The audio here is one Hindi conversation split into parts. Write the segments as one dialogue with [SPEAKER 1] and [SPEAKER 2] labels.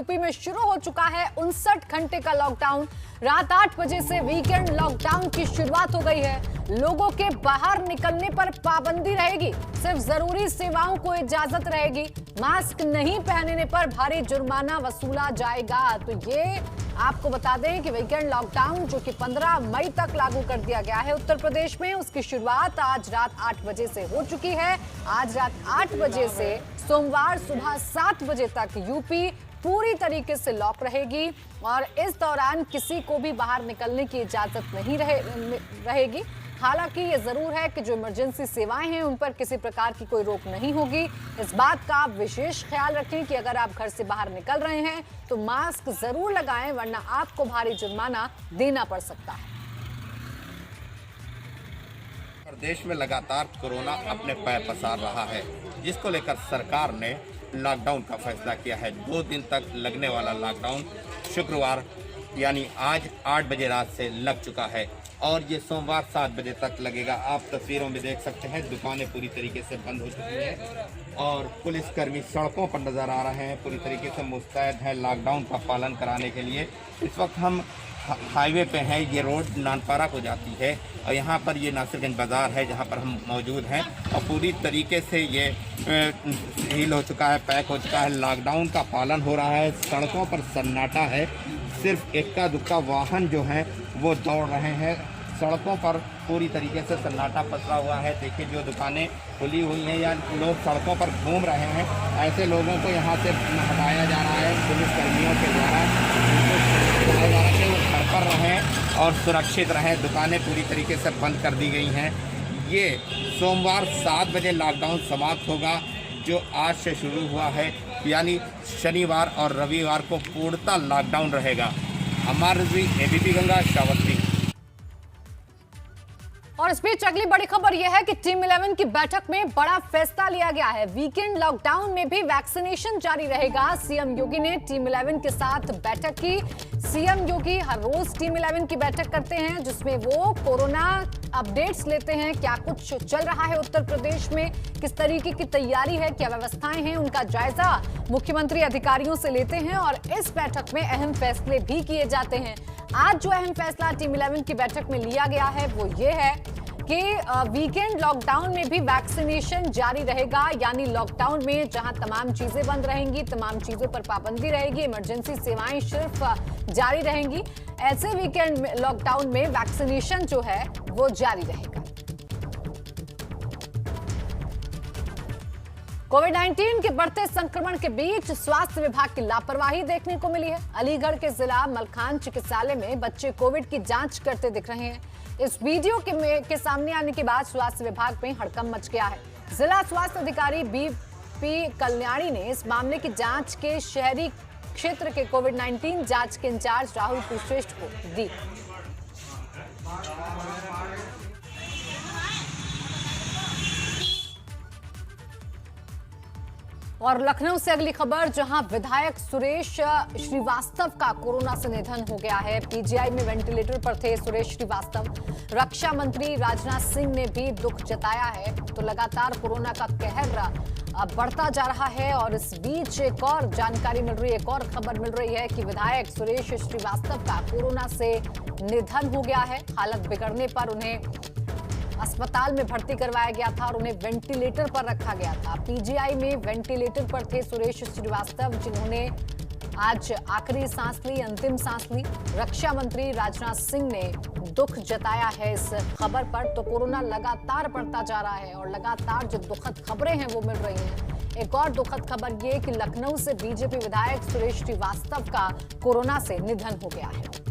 [SPEAKER 1] यूपी में शुरू हो चुका है 59 घंटे का लॉकडाउन। रात 8 बजे से वीकेंड लॉकडाउन की शुरुआत हो गई है। लोगों के बाहर निकलने पर पाबंदी रहेगी, सिर्फ जरूरी सेवाओं को इजाजत रहेगी। मास्क नहीं पहनने पर भारी जुर्माना वसूला जाएगा। तो ये आपको बता दें कि वीकेंड लॉकडाउन जो कि 15 मई तक लागू कर दिया गया है उत्तर प्रदेश में, उसकी शुरुआत आज रात 8 बजे से हो चुकी है। आज रात 8 बजे से सोमवार सुबह 7 बजे तक यूपी पूरी तरीके से लॉक रहेगी और इस दौरान किसी को भी बाहर निकलने की इजाजत नहीं रहेगी। हालांकि ये जरूर है कि जो इमरजेंसी सेवाएं हैं उन पर किसी प्रकार की कोई रोक नहीं होगी। इस बात का आप विशेष ख्याल रखें कि अगर आप घर से बाहर निकल रहे हैं तो मास्क जरूर लगाएं, वरना आपको भारी जुर्माना देना पड़ सकता है।
[SPEAKER 2] देश में लगातार कोरोना अपने पैर पसार रहा है, जिसको लेकर सरकार ने लॉकडाउन का फैसला किया है। 2 दिन तक लगने वाला लॉकडाउन शुक्रवार यानी आज 8 बजे रात से लग चुका है और ये सोमवार 7 बजे तक लगेगा। आप तस्वीरों में देख सकते हैं दुकानें पूरी तरीके से बंद हो चुकी हैं और पुलिसकर्मी सड़कों पर नज़र आ रहे हैं, पूरी तरीके से मुस्तैद हैं लॉकडाउन का पालन कराने के लिए। इस वक्त हम हाईवे पे हैं, ये रोड नानपारा को जाती है और यहाँ पर ये नासिरगंज बाज़ार है जहाँ पर हम मौजूद हैं और पूरी तरीके से ये हील हो चुका है, पैक हो चुका है। लॉकडाउन का पालन हो रहा है, सड़कों पर सन्नाटा है, सिर्फ इक्का दुक्का वाहन जो हैं वो दौड़ रहे हैं। सड़कों पर पूरी तरीके से सन्नाटा पसरा हुआ है। देखिए जो दुकानें खुली हुई हैं या लोग सड़कों पर घूम रहे हैं, ऐसे लोगों को यहाँ से हटाया जा रहा है पुलिसकर्मियों के द्वारा। बताया जा रहा है कि वो घर पर रहें और सुरक्षित रहें। दुकानें पूरी तरीके से बंद कर दी गई हैं। ये सोमवार 7 बजे लॉकडाउन समाप्त होगा जो आज से शुरू हुआ है, यानी शनिवार और रविवार को पूर्णतः लॉकडाउन रहेगा। हमारे एबीपी गंगा श्रावस्ती।
[SPEAKER 1] और इस बीच अगली बड़ी खबर यह है कि टीम 11 की बैठक में बड़ा फैसला लिया गया है। वीकेंड लॉकडाउन में भी वैक्सीनेशन जारी रहेगा। सीएम योगी ने टीम 11 के साथ बैठक की। सीएम योगी हर रोज टीम 11 की बैठक करते हैं जिसमें वो कोरोना अपडेट्स लेते हैं, क्या कुछ चल रहा है उत्तर प्रदेश में, किस तरीके की तैयारी है, क्या व्यवस्थाएं हैं, उनका जायजा मुख्यमंत्री अधिकारियों से लेते हैं और इस बैठक में अहम फैसले भी किए जाते हैं। आज जो अहम फैसला टीम 11 की बैठक में लिया गया है वो ये है कि वीकेंड लॉकडाउन में भी वैक्सीनेशन जारी रहेगा, यानी लॉकडाउन में जहां तमाम चीजें बंद रहेंगी, तमाम चीजों पर पाबंदी रहेगी, इमरजेंसी सेवाएं सिर्फ जारी रहेंगी, ऐसे वीकेंड लॉकडाउन में वैक्सीनेशन जो है वो जारी रहेगा। कोविड-19 के बढ़ते संक्रमण के बीच स्वास्थ्य विभाग की लापरवाही देखने को मिली है। अलीगढ़ के जिला मलखान चिकित्सालय में बच्चे कोविड की जांच करते दिख रहे हैं। इस वीडियो के सामने आने के बाद स्वास्थ्य विभाग में हड़कंप मच गया है। जिला स्वास्थ्य अधिकारी बीपी कल्याणी ने इस मामले की जांच के शहरी क्षेत्र के कोविड-19 जांच के इंचार्ज राहुल कुलश्रेष्ठ को दी। और लखनऊ से अगली खबर, जहां विधायक सुरेश श्रीवास्तव का कोरोना से निधन हो गया है। पीजीआई में वेंटिलेटर पर थे सुरेश श्रीवास्तव। रक्षा मंत्री राजनाथ सिंह ने भी दुख जताया है। तो लगातार कोरोना का कहर बढ़ता जा रहा है और इस बीच एक और जानकारी मिल रही है, एक और खबर मिल रही है कि विधायक सुरेश श्रीवास्तव का कोरोना से निधन हो गया है। हालत बिगड़ने पर उन्हें अस्पताल में भर्ती करवाया गया था और उन्हें वेंटिलेटर पर रखा गया था। पीजीआई में वेंटिलेटर पर थे सुरेश श्रीवास्तव, जिन्होंने आज आखिरी सांस ली, अंतिम सांस ली। रक्षा मंत्री राजनाथ सिंह ने दुख जताया है इस खबर पर। तो कोरोना लगातार बढ़ता जा रहा है और लगातार जो दुखद खबरें हैं वो मिल रही हैं। एक और दुखद खबर ये कि लखनऊ से बीजेपी विधायक सुरेश श्रीवास्तव का कोरोना से निधन हो गया है।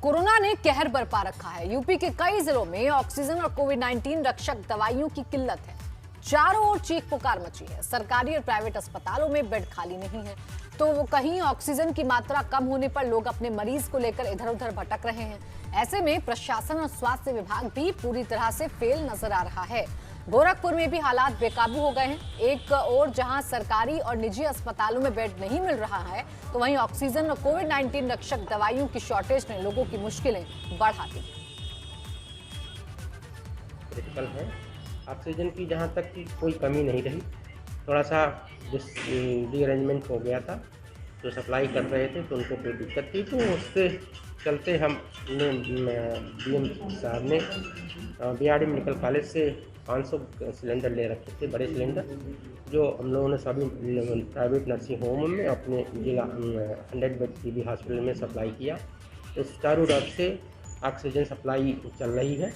[SPEAKER 1] कोरोना ने कहर बरपा रखा है। यूपी के कई जिलों में ऑक्सीजन और कोविड-19 रक्षक दवाइयों की किल्लत है। चारों ओर चीख पुकार मची है। सरकारी और प्राइवेट अस्पतालों में बेड खाली नहीं है, तो वो कहीं ऑक्सीजन की मात्रा कम होने पर लोग अपने मरीज को लेकर इधर उधर भटक रहे हैं। ऐसे में प्रशासन और स्वास्थ्य विभाग भी पूरी तरह से फेल नजर आ रहा है। गोरखपुर में भी हालात बेकाबू हो गए हैं। एक और जहां सरकारी और निजी अस्पतालों में बेड नहीं मिल रहा है, तो वहीं ऑक्सीजन और कोविड-19 रक्षक दवाइयों की शॉर्टेज ने लोगों की मुश्किलें बढ़ा दी।
[SPEAKER 3] मेडिकल हैं, ऑक्सीजन की जहाँ तक की कोई कमी नहीं रही। थोड़ा सा रीअरेंजमेंट हो गया था, जो सप्लाई कर रहे थे तो उनको कोई दिक्कत थी, तो उससे चलते हमने डीएम साहब ने बीआरडी मेडिकल कॉलेज से 500 सिलेंडर ले रखे थे, बड़े सिलेंडर, जो हम लोगों ने सभी प्राइवेट नर्सिंग होम में अपने जिला 100 बेड टीबी हॉस्पिटल में सप्लाई किया। तो सुचारू रूप से ऑक्सीजन सप्लाई चल रही है।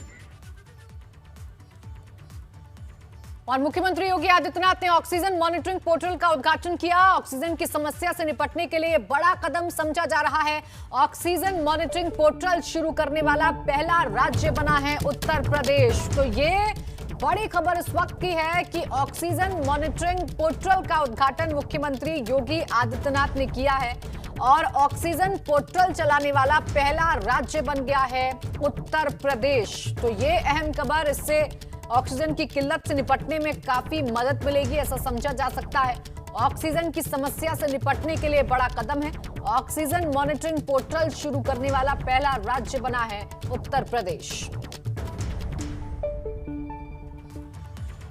[SPEAKER 1] और मुख्यमंत्री योगी आदित्यनाथ ने ऑक्सीजन मॉनिटरिंग पोर्टल का उद्घाटन किया। ऑक्सीजन की समस्या से निपटने के लिए बड़ा कदम समझा जा रहा है। ऑक्सीजन मॉनिटरिंग पोर्टल शुरू करने वाला पहला राज्य बना है उत्तर प्रदेश। तो ये बड़ी खबर इस वक्त की है कि ऑक्सीजन मॉनिटरिंग पोर्टल का उद्घाटन मुख्यमंत्री योगी आदित्यनाथ ने किया है और ऑक्सीजन पोर्टल चलाने वाला पहला राज्य बन गया है उत्तर प्रदेश। तो ये अहम खबर, इससे ऑक्सीजन की किल्लत से निपटने में काफी मदद मिलेगी, ऐसा समझा जा सकता है। ऑक्सीजन की समस्या से निपटने के लिए बड़ा कदम है। ऑक्सीजन मॉनिटरिंग पोर्टल शुरू करने वाला पहला राज्य बना है उत्तर प्रदेश।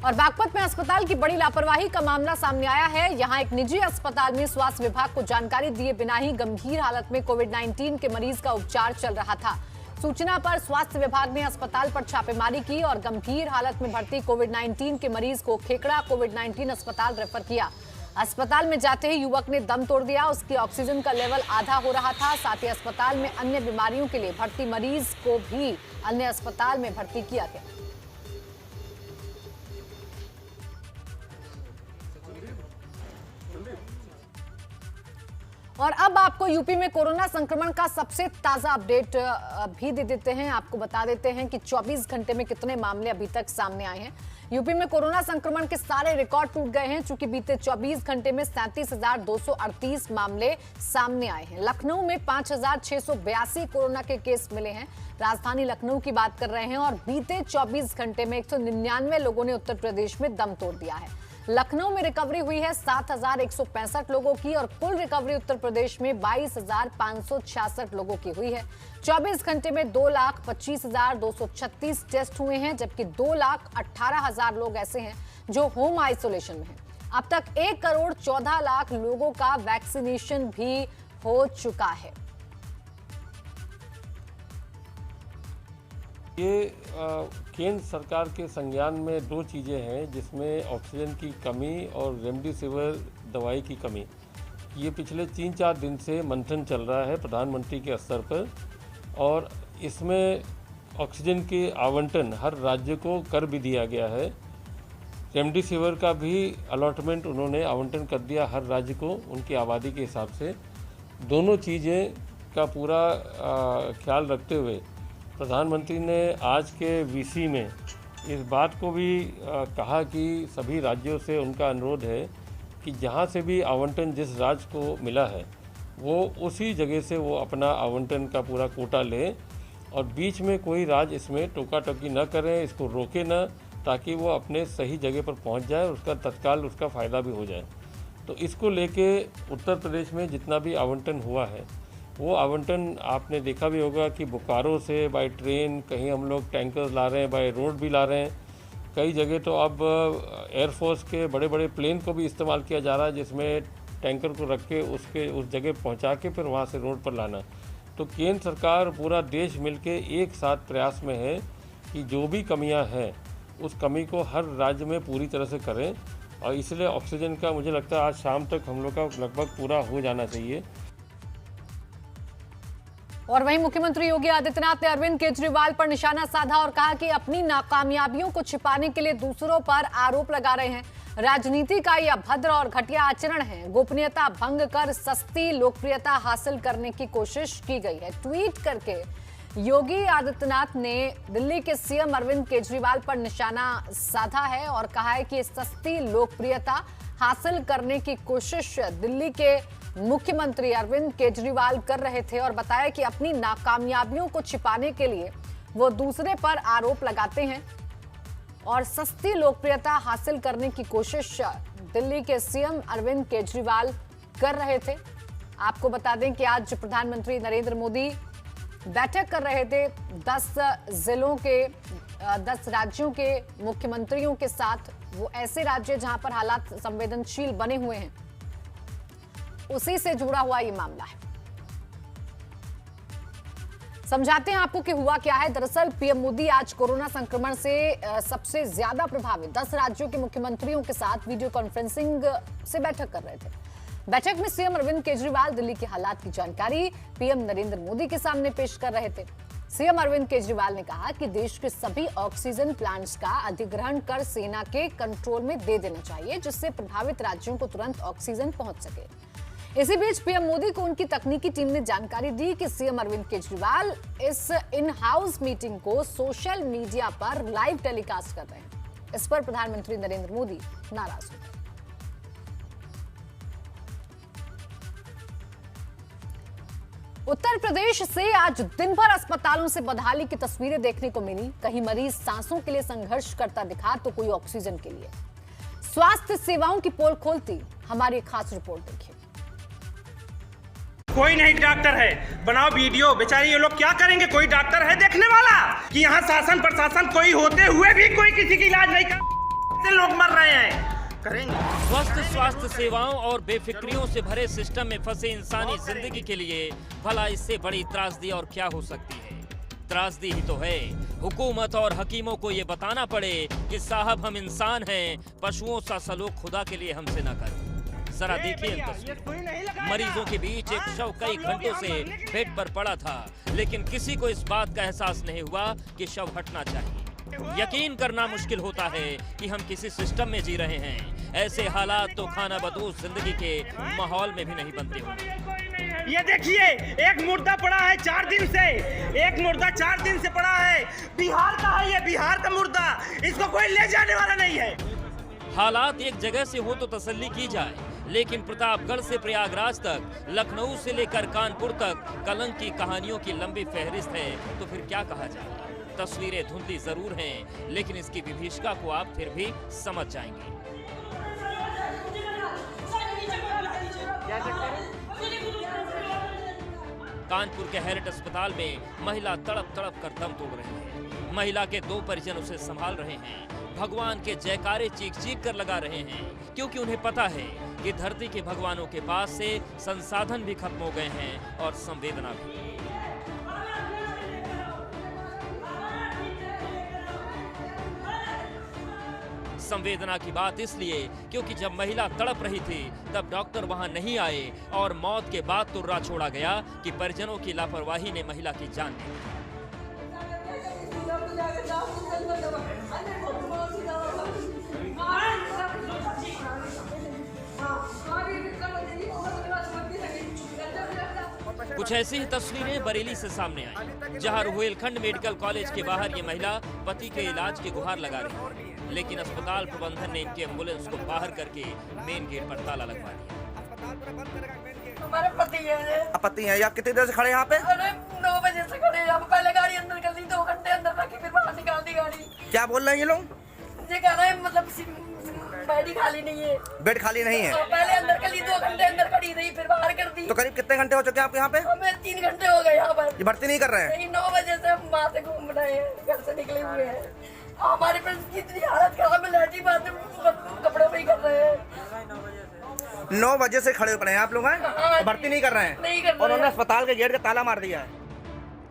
[SPEAKER 1] और बागपत में अस्पताल की बड़ी लापरवाही का मामला सामने आया है। यहां एक निजी अस्पताल में स्वास्थ्य विभाग को जानकारी दिए बिना ही गंभीर हालत में कोविड-19 के मरीज का उपचार चल रहा था। सूचना पर स्वास्थ्य विभाग ने अस्पताल पर छापेमारी की और गंभीर हालत में भर्ती कोविड-19 के मरीज को खेकड़ा कोविड-19 अस्पताल रेफर किया। अस्पताल में जाते ही युवक ने दम तोड़ दिया। उसकी ऑक्सीजन का लेवल आधा हो रहा था। साथ ही अस्पताल में अन्य बीमारियों के लिए भर्ती मरीज को भी अन्य अस्पताल में भर्ती किया गया। और अब आपको यूपी में कोरोना संक्रमण का सबसे ताजा अपडेट भी दे देते हैं। आपको बता देते हैं कि 24 घंटे में कितने मामले अभी तक सामने आए हैं। यूपी में कोरोना संक्रमण के सारे रिकॉर्ड टूट गए हैं, चूंकि बीते 24 घंटे में 37,238 मामले सामने आए हैं। लखनऊ में 5,682 कोरोना के केस मिले हैं। राजधानी लखनऊ की बात कर रहे हैं और बीते 24 घंटे में 199 लोगों ने उत्तर प्रदेश में दम तोड़ दिया है। लखनऊ में रिकवरी हुई है 7,165 लोगों की और कुल रिकवरी उत्तर प्रदेश में 22,566 लोगों की हुई है। 24 घंटे में 2,25,236 टेस्ट हुए हैं, जबकि 2,18,000 लोग ऐसे हैं जो होम आइसोलेशन में हैं। अब तक 1,14,00,000 लोगों का वैक्सीनेशन भी हो चुका है।
[SPEAKER 4] ये केंद्र सरकार के संज्ञान में दो चीज़ें हैं, जिसमें ऑक्सीजन की कमी और रेमडेसिविर दवाई की कमी। ये पिछले 3-4 दिन से मंथन चल रहा है प्रधानमंत्री के स्तर पर और इसमें ऑक्सीजन के आवंटन हर राज्य को कर भी दिया गया है। रेमडेसिविर का भी अलॉटमेंट उन्होंने आवंटन कर दिया हर राज्य को उनकी आबादी के हिसाब से। दोनों चीज़ें का पूरा ख्याल रखते हुए प्रधानमंत्री ने आज के वीसी में इस बात को भी कहा कि सभी राज्यों से उनका अनुरोध है कि जहाँ से भी आवंटन जिस राज्य को मिला है वो उसी जगह से वो अपना आवंटन का पूरा कोटा ले और बीच में कोई राज्य इसमें टोका-टोकी न करें, इसको रोके न, ताकि वो अपने सही जगह पर पहुँच जाए और उसका तत्काल उसका फ़ायदा भी हो जाए। तो इसको लेके उत्तर प्रदेश में जितना भी आवंटन हुआ है वो आवंटन आपने देखा भी होगा कि बोकारो से बाय ट्रेन, कहीं हम लोग टैंकर्स ला रहे हैं, बाय रोड भी ला रहे हैं। कई जगह तो अब एयरफोर्स के बड़े बड़े प्लेन को भी इस्तेमाल किया जा रहा है, जिसमें टैंकर को रख के उस जगह पहुंचा के फिर वहां से रोड पर लाना। तो केंद्र सरकार पूरा देश मिलके एक साथ प्रयास में है कि जो भी कमियां हैं उस कमी को हर राज्य में पूरी तरह से करें और इसलिए ऑक्सीजन का मुझे लगता है आज शाम तक हम लोग का लगभग पूरा हो जाना चाहिए।
[SPEAKER 1] और वहीं मुख्यमंत्री योगी आदित्यनाथ ने अरविंद केजरीवाल पर निशाना साधा और कहा कि अपनी नाकामयाबियों को छिपाने के लिए दूसरों पर आरोप लगा रहे हैं। राजनीति का यह अभद्र और घटिया आचरण है। गोपनीयता भंग कर सस्ती लोकप्रियता हासिल करने की कोशिश की गई है। ट्वीट करके योगी आदित्यनाथ ने दिल्ली के सीएम अरविंद केजरीवाल पर निशाना साधा है और कहा है कि सस्ती लोकप्रियता हासिल करने की कोशिश दिल्ली के मुख्यमंत्री अरविंद केजरीवाल कर रहे थे और बताया कि अपनी नाकामयाबियों को छिपाने के लिए वो दूसरे पर आरोप लगाते हैं और सस्ती लोकप्रियता हासिल करने की कोशिश दिल्ली के सीएम अरविंद केजरीवाल कर रहे थे। आपको बता दें कि आज प्रधानमंत्री नरेंद्र मोदी बैठक कर रहे थे 10 जिलों के 10 राज्यों के मुख्यमंत्रियों के साथ, वो ऐसे राज्य जहां पर हालात संवेदनशील बने हुए हैं, उसी से जुड़ा हुआ ये मामला है। समझाते हैं आपको कि हुआ क्या है। दरअसल पीएम मोदी आज कोरोना संक्रमण से सबसे ज्यादा प्रभावित 10 राज्यों के मुख्यमंत्रियों के साथ वीडियो कॉन्फ्रेंसिंग से बैठक कर रहे थे। बैठक में सीएम अरविंद केजरीवाल दिल्ली के हालात की जानकारी पीएम नरेंद्र मोदी के सामने पेश कर रहे थे। सीएम अरविंद केजरीवाल ने कहा कि देश के सभी ऑक्सीजन प्लांट्स का अधिग्रहण कर सेना के कंट्रोल में दे देना चाहिए, जिससे प्रभावित राज्यों को तुरंत ऑक्सीजन पहुंच सके। इसी बीच पीएम मोदी को उनकी तकनीकी टीम ने जानकारी दी कि सीएम अरविंद केजरीवाल इस इन हाउस मीटिंग को सोशल मीडिया पर लाइव टेलीकास्ट कर रहे हैं। इस पर प्रधानमंत्री नरेंद्र मोदी नाराज हुए। उत्तर प्रदेश से आज दिन भर अस्पतालों से बदहाली की तस्वीरें देखने को मिली। कहीं मरीज सांसों के लिए संघर्ष करता दिखा तो कोई ऑक्सीजन के लिए। स्वास्थ्य सेवाओं की पोल खोलती हमारी एक खास रिपोर्ट देखिए।
[SPEAKER 5] कोई नहीं डॉक्टर है, बनाओ वीडियो। बेचारे ये लोग क्या करेंगे? कोई डॉक्टर है देखने वाला कि यहाँ शासन प्रशासन कोई होते हुए भी कोई किसी की इलाज नहीं कर, लोग मर रहे हैं। करेंगे
[SPEAKER 6] स्वास्थ्य सेवाओं और बेफिक्रियों से भरे सिस्टम में फंसे इंसानी जिंदगी के लिए भला इससे बड़ी त्रासदी और क्या हो सकती है? त्रासदी ही तो है हुकूमत और हकीमों को ये बताना पड़े कि साहब हम इंसान हैं, पशुओं सा सलूक खुदा के लिए हमसे न करें। जरा देखिए तस्वीर। मरीजों के बीच एक शव कई घंटों से बेड पर पड़ा था, लेकिन किसी को इस बात का एहसास नहीं हुआ कि शव हटना चाहिए। यकीन करना मुश्किल होता है कि हम किसी सिस्टम में जी रहे हैं। ऐसे हालात तो खाना बदोश जिंदगी के माहौल में भी नहीं बनते होंगे।
[SPEAKER 5] ये देखिए, एक मुर्दा पड़ा है 4 दिन से, एक मुर्दा 4 दिन से पड़ा है। बिहार का है ये, बिहार का मुर्दा, इसको कोई ले जाने वाला नहीं है।
[SPEAKER 6] हालात एक जगह से हो तो तसल्ली की जाए, लेकिन प्रतापगढ़ से प्रयागराज तक, लखनऊ से लेकर कानपुर तक कलंक की कहानियों की लंबी फहरिस्त है। तो फिर क्या कहा जाए? तस्वीरें धुंधली जरूर हैं, लेकिन इसकी विभीषिका को आप फिर भी समझ जाएंगे। कानपुर के हैरिट अस्पताल में महिला तड़प तड़प कर दम तोड़ रही है। महिला के 2 परिजन उसे संभाल रहे हैं। भगवान के जयकारे चीख चीख कर लगा रहे हैं, क्योंकि उन्हें पता है कि धरती के भगवानों के पास से संसाधन भी खत्म हो गए हैं और संवेदना भी। संवेदना की बात इसलिए क्योंकि जब महिला तड़प रही थी तब डॉक्टर वहां नहीं आए और मौत के बाद तुर्रा छोड़ा गया कि परिजनों की लापरवाही ने महिला की जान ली। कुछ ऐसी ही तस्वीरें बरेली से सामने आई, जहां रुहेलखंड मेडिकल कॉलेज के बाहर ये महिला पति के इलाज की गुहार लगा रही है, लेकिन अस्पताल प्रबंधन ने इनके एम्बुलेंस को बाहर करके मेन गेट पर ताला लगवा दिया।
[SPEAKER 7] हमारे
[SPEAKER 8] पति है। आप कितनी देर से खड़े यहाँ पे?
[SPEAKER 7] अरे 9 बजे से खड़े हैं। पहले गाड़ी अंदर कर दी, 2 घंटे अंदर रखी, फिर बाहर निकाल दी गाड़ी।
[SPEAKER 8] क्या बोल रहे हैं ये लोग?
[SPEAKER 7] ये कह रहे हैं मतलब बेड ही खाली नहीं है।
[SPEAKER 8] बेड खाली नहीं है।
[SPEAKER 7] पहले अंदर कर ली, 2 घंटे अंदर खड़ी रही, फिर बाहर कर दी।
[SPEAKER 8] तो करीब कितने घंटे हो चुके हैं आप यहाँ पे?
[SPEAKER 7] हमें 3 घंटे हो गए यहाँ पर।
[SPEAKER 8] ये भर्ती नहीं कर रहे हैं?
[SPEAKER 7] 9 बजे से हम वहाँ से घूम रहे हैं, घर से निकले हुए हैं। हमारे पास कितनी हालत खराब है, लैट्रिन बाथरूम कपड़ों में ही कर रहे हैं।
[SPEAKER 8] 9 बजे से खड़े पड़े हैं आप लोग हैं?
[SPEAKER 7] हाँ,
[SPEAKER 8] भर्ती नहीं कर रहे हैं?
[SPEAKER 7] नहीं कर रहे हैं।
[SPEAKER 8] उन्होंने अस्पताल के गेट का ताला मार दिया है।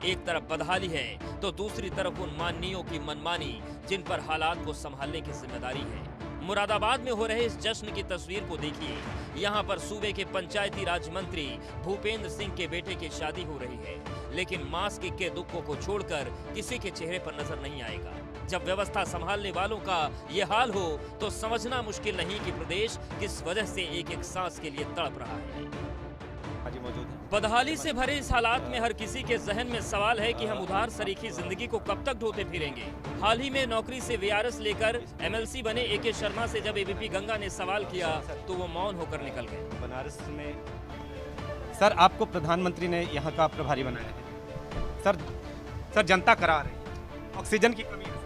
[SPEAKER 6] एक तरफ बदहाली है तो दूसरी तरफ उन माननीयों की मनमानी, जिन पर हालात को संभालने की जिम्मेदारी है। मुरादाबाद में हो रहे इस जश्न की तस्वीर को देखिए। यहाँ पर सूबे के पंचायती राज मंत्री भूपेंद्र सिंह के बेटे की शादी हो रही है, लेकिन मास्क के दुखों को छोड़कर किसी के चेहरे पर नजर नहीं आएगा। जब व्यवस्था संभालने वालों का ये हाल हो तो समझना मुश्किल नहीं कि प्रदेश किस वजह से एक एक सांस के लिए तड़प रहा है। बदहाली से भरे इस हालात में हर किसी के जहन में सवाल है कि हम उधार सरीखी जिंदगी को कब तक ढोते फिरेंगे। हाल ही में नौकरी से वीआरएस लेकर एमएलसी बने एके शर्मा से जब एबीपी गंगा ने सवाल किया तो वो मौन होकर निकल गए।
[SPEAKER 9] बनारस में सर आपको प्रधानमंत्री ने यहाँ का प्रभारी बनाया है। सर जनता करा रही है, ऑक्सीजन की कमी है।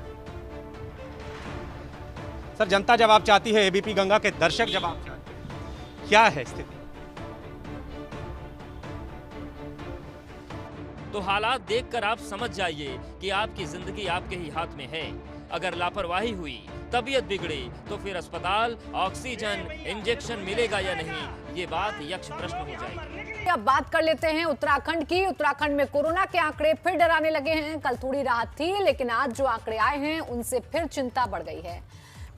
[SPEAKER 9] सर जनता जवाब चाहती है, एबीपी गंगा के दर्शक जवाब चाहते हैं। क्या है स्थिति?
[SPEAKER 6] तो हालात देखकर आप समझ जाइए कि आपकी जिंदगी आपके ही हाथ में है। अगर लापरवाही हुई, तबीयत बिगड़ी, तो फिर अस्पताल, ऑक्सीजन, इंजेक्शन मिलेगा या नहीं, ये बात यक्ष प्रश्न हो जाएगी।
[SPEAKER 1] अब बात कर लेते हैं उत्तराखंड की। उत्तराखंड में कोरोना के आंकड़े फिर डराने लगे हैं। कल थोड़ी राहत थी, लेकिन आज जो आंकड़े आए हैं उनसे फिर चिंता बढ़ गई है।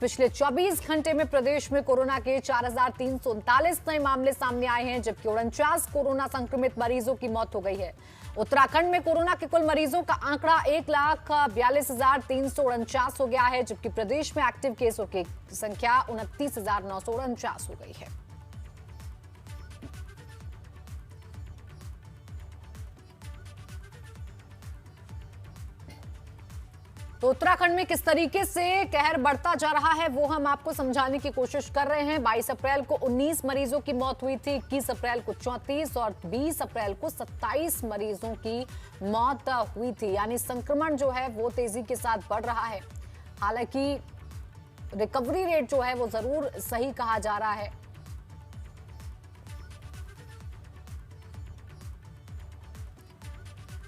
[SPEAKER 1] पिछले 24 घंटे में प्रदेश में कोरोना के 4,339 नए मामले सामने आए हैं, जबकि 49 कोरोना संक्रमित मरीजों की मौत हो गई है। उत्तराखंड में कोरोना के कुल मरीजों का आंकड़ा 1,42,349 हो गया है, जबकि प्रदेश में एक्टिव केसों की संख्या 29,949 हो गई है। तो उत्तराखंड में किस तरीके से कहर बढ़ता जा रहा है वो हम आपको समझाने की कोशिश कर रहे हैं। 22 अप्रैल को 19 मरीजों की मौत हुई थी, 21 अप्रैल को 34 और 20 अप्रैल को 27 मरीजों की मौत हुई थी। यानी संक्रमण जो है वो तेजी के साथ बढ़ रहा है। हालांकि रिकवरी रेट जो है वो जरूर सही कहा जा रहा है।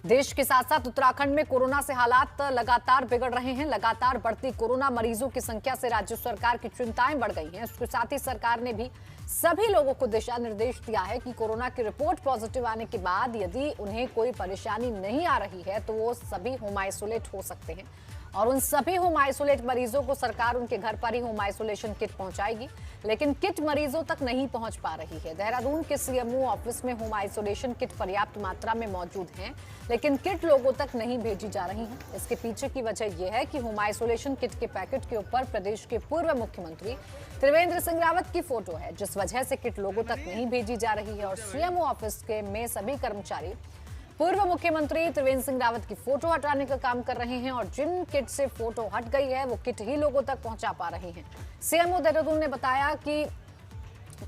[SPEAKER 1] देश के साथ साथ उत्तराखंड में कोरोना से हालात लगातार बिगड़ रहे हैं। लगातार बढ़ती कोरोना मरीजों की संख्या से राज्य सरकार की चिंताएं बढ़ गई हैं। इसके साथ ही सरकार ने भी सभी लोगों को दिशा निर्देश दिया है कि कोरोना की रिपोर्ट पॉजिटिव आने के बाद यदि उन्हें कोई परेशानी नहीं आ रही है तो वो सभी होम आइसोलेट हो सकते हैं, और उन सभी होम आइसोलेट मरीजों को सरकार उनके घर पर ही होम आइसोलेशन किट पहुंचाएगी। लेकिन किट मरीजों तक नहीं पहुंच पा रही है। देहरादून के सीएमओ ऑफिस में होम आइसोलेशन किट पर्याप्त मात्रा में मौजूद हैं, लेकिन किट लोगों तक नहीं भेजी जा रही हैं। इसके पीछे की वजह यह है कि होम आइसोलेशन किट के पैकेट के ऊपर प्रदेश के पूर्व मुख्यमंत्री त्रिवेंद्र सिंह रावत की फोटो है, जिस वजह से किट लोगों तक नहीं भेजी जा रही है। और सीएमओ ऑफिस के में सभी कर्मचारी पूर्व मुख्यमंत्री त्रिवेंद्र सिंह रावत की फोटो हटाने का काम कर रहे हैं, और जिन किट से फोटो हट गई है वो किट ही लोगों तक पहुंचा पा रहे हैं। सीएमओ देहरादून ने बताया कि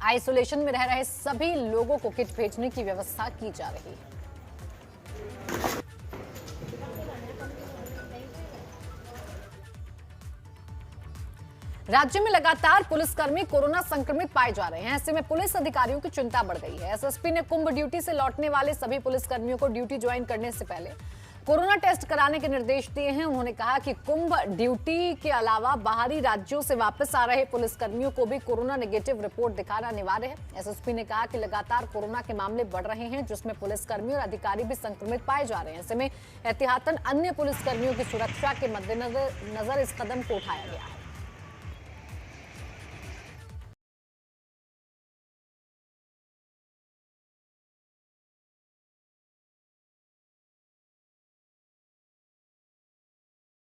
[SPEAKER 1] आइसोलेशन में रह रहे सभी लोगों को किट भेजने की व्यवस्था की जा रही है। राज्य में लगातार पुलिसकर्मी कोरोना संक्रमित पाए जा रहे हैं। ऐसे में पुलिस अधिकारियों की चिंता बढ़ गई है। एसएसपी ने कुंभ ड्यूटी से लौटने वाले सभी पुलिसकर्मियों को ड्यूटी ज्वाइन करने से पहले कोरोना टेस्ट कराने के निर्देश दिए हैं। उन्होंने कहा कि कुंभ ड्यूटी के अलावा बाहरी राज्यों से वापस आ रहे पुलिसकर्मियों को भी कोरोना नेगेटिव रिपोर्ट दिखाना अनिवार्य है। एसएसपी ने कहा कि लगातार कोरोना के मामले बढ़ रहे हैं, जिसमें पुलिसकर्मी और अधिकारी भी संक्रमित पाए जा रहे हैं। ऐसे में एहतियातन अन्य पुलिसकर्मियों की सुरक्षा के मद्देनजर इस कदम को उठाया गया है।